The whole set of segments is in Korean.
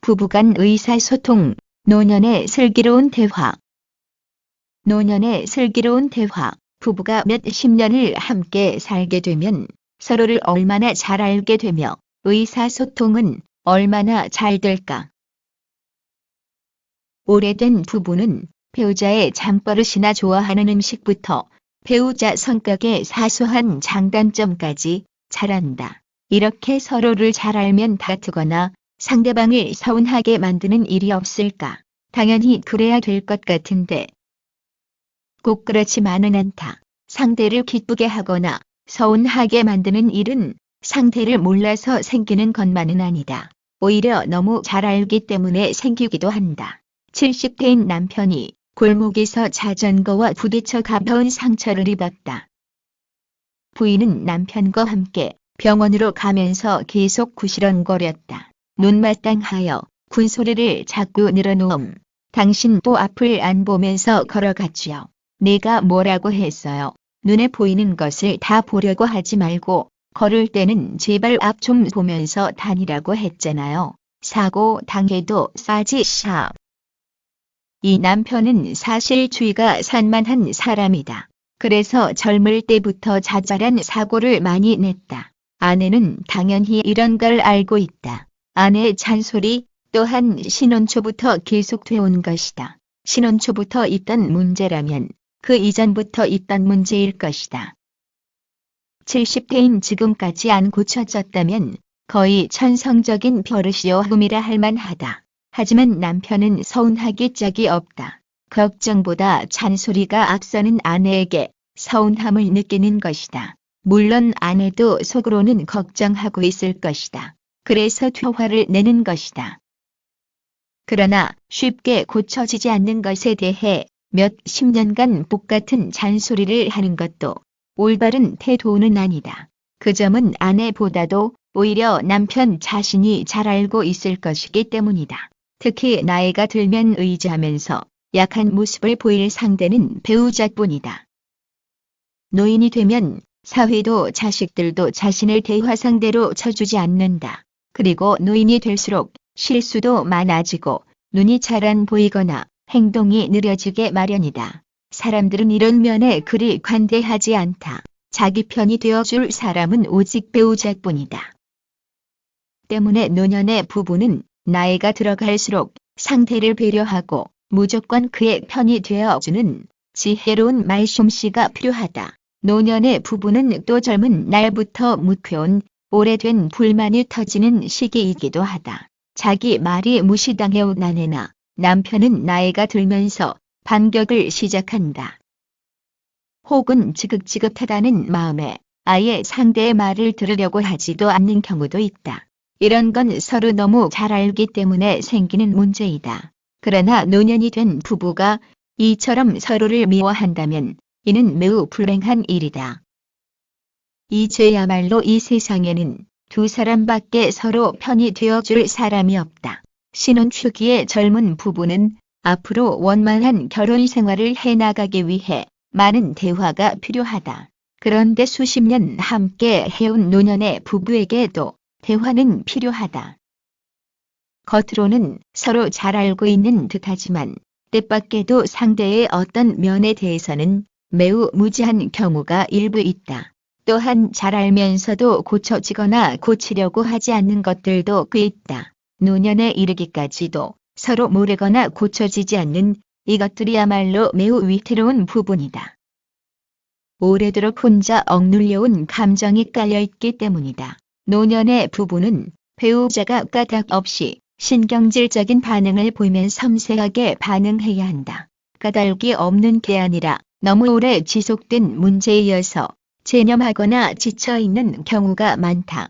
부부간 의사소통, 노년의 슬기로운 대화. 노년의 슬기로운 대화. 부부가 몇십 년을 함께 살게 되면 서로를 얼마나 잘 알게 되며 의사소통은 얼마나 잘 될까. 오래된 부부는 배우자의 잠버릇이나 좋아하는 음식부터 배우자 성격의 사소한 장단점까지 잘 안다. 이렇게 서로를 잘 알면 다투거나 상대방을 서운하게 만드는 일이 없을까? 당연히 그래야 될 것 같은데 꼭 그렇지만은 않다. 상대를 기쁘게 하거나 서운하게 만드는 일은 상대를 몰라서 생기는 것만은 아니다. 오히려 너무 잘 알기 때문에 생기기도 한다. 70대인 남편이 골목에서 자전거와 부딪혀 가벼운 상처를 입었다. 부인은 남편과 함께 병원으로 가면서 계속 구시렁거렸다. 눈마땅하여 군소리를 자꾸 늘어놓음. 당신 또 앞을 안 보면서 걸어갔지요. 내가 뭐라고 했어요. 눈에 보이는 것을 다 보려고 하지 말고 걸을 때는 제발 앞 좀 보면서 다니라고 했잖아요. 사고 당해도 싸지 샤. 이 남편은 사실주의가 산만한 사람이다. 그래서 젊을 때부터 자잘한 사고를 많이 냈다. 아내는 당연히 이런 걸 알고 있다. 아내의 잔소리 또한 신혼 초부터 계속돼 온 것이다. 신혼 초부터 있던 문제라면 그 이전부터 있던 문제일 것이다. 70대인 지금까지 안 고쳐졌다면 거의 천성적인 버릇이요 흠이라 할 만하다. 하지만 남편은 서운하기 짝이 없다. 걱정보다 잔소리가 앞서는 아내에게 서운함을 느끼는 것이다. 물론 아내도 속으로는 걱정하고 있을 것이다. 그래서 화를 내는 것이다. 그러나 쉽게 고쳐지지 않는 것에 대해 몇십 년간 똑같은 잔소리를 하는 것도 올바른 태도는 아니다. 그 점은 아내보다도 오히려 남편 자신이 잘 알고 있을 것이기 때문이다. 특히 나이가 들면 의지하면서 약한 모습을 보일 상대는 배우자뿐이다. 노인이 되면 사회도 자식들도 자신을 대화 상대로 쳐주지 않는다. 그리고 노인이 될수록 실수도 많아지고 눈이 잘 안 보이거나 행동이 느려지게 마련이다. 사람들은 이런 면에 그리 관대하지 않다. 자기 편이 되어줄 사람은 오직 배우자뿐이다. 때문에 노년의 부부는 나이가 들어갈수록 상대를 배려하고 무조건 그의 편이 되어주는 지혜로운 말솜씨가 필요하다. 노년의 부부는 또 젊은 날부터 묵혀온 오래된 불만이 터지는 시기이기도 하다. 자기 말이 무시당해온 아내나 남편은 나이가 들면서 반격을 시작한다. 혹은 지긋지긋하다는 마음에 아예 상대의 말을 들으려고 하지도 않는 경우도 있다. 이런 건 서로 너무 잘 알기 때문에 생기는 문제이다. 그러나 노년이 된 부부가 이처럼 서로를 미워한다면 이는 매우 불행한 일이다. 이제야말로 이 세상에는 두 사람밖에 서로 편이 되어줄 사람이 없다. 신혼 초기의 젊은 부부는 앞으로 원만한 결혼 생활을 해나가기 위해 많은 대화가 필요하다. 그런데 수십 년 함께 해온 노년의 부부에게도 대화는 필요하다. 겉으로는 서로 잘 알고 있는 듯하지만 뜻밖에도 상대의 어떤 면에 대해서는 매우 무지한 경우가 일부 있다. 또한 잘 알면서도 고쳐지거나 고치려고 하지 않는 것들도 꽤 있다. 노년에 이르기까지도 서로 모르거나 고쳐지지 않는 이것들이야말로 매우 위태로운 부분이다. 오래도록 혼자 억눌려온 감정이 깔려있기 때문이다. 노년의 부부는 배우자가 까닭 없이 신경질적인 반응을 보이면 섬세하게 반응해야 한다. 까닭이 없는 게 아니라 너무 오래 지속된 문제이어서 체념하거나 지쳐있는 경우가 많다.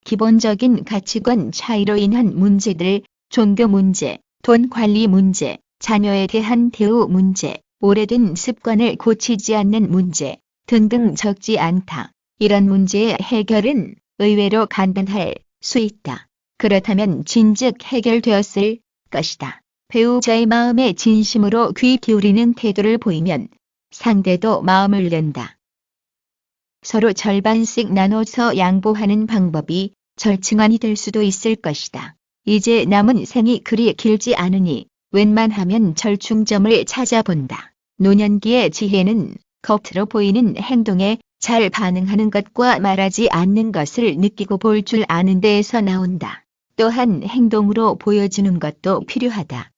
기본적인 가치관 차이로 인한 문제들, 종교 문제, 돈 관리 문제, 자녀에 대한 대우 문제, 오래된 습관을 고치지 않는 문제 등등 적지 않다. 이런 문제의 해결은 의외로 간단할 수 있다. 그렇다면 진즉 해결되었을 것이다. 배우자의 마음에 진심으로 귀 기울이는 태도를 보이면 상대도 마음을 낸다. 서로 절반씩 나눠서 양보하는 방법이 절충안이 될 수도 있을 것이다. 이제 남은 생이 그리 길지 않으니 웬만하면 절충점을 찾아본다. 노년기의 지혜는 겉으로 보이는 행동에 잘 반응하는 것과 말하지 않는 것을 느끼고 볼 줄 아는 데에서 나온다. 또한 행동으로 보여주는 것도 필요하다.